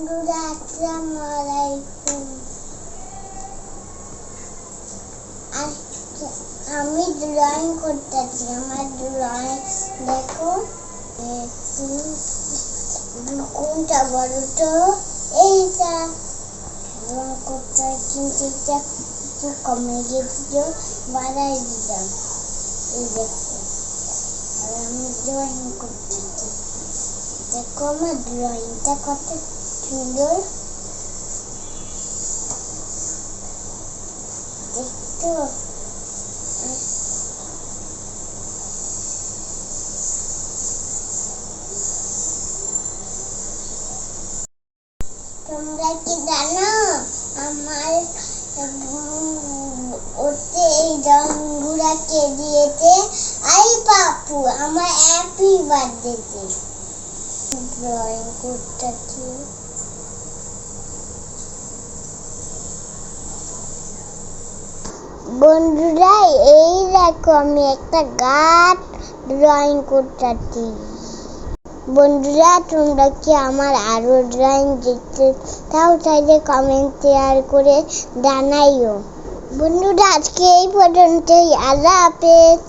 বন্ধুরা আসসালামু আলাইকুম। আমি ড্রয়িং করতেছি। আমার ড্রয়িং দেখো, কোনটা বলো তো? এইটা ড্রয়িং করতে, কিন্তু এটা একটু কমে গেছিল, বাড়াই দিলাম। এই দেখো, আর আমি ড্রয়িং করতেছি। দেখো আমার ড্রয়িংটা কত সুন্দর দেখতো। তোমরা কি জানো আমার ওতে এই রংগুলা কে দিয়েছে? আই পাপু আমার হ্যাপি বার্থডে। ড্রয়িং করতেছি। বন্ধুরা এই দেখো, আমি একটা গাছ ড্রয়িং করতেছি। বন্ধুরা তোমরা কি আমার আরো ড্রয়িং দেখতে চাও? তাহলে কমেন্ট শেয়ার করে জানাইও। বন্ধুরা আজকে এই পর্যন্তই। আল্লাহ হাফেজ।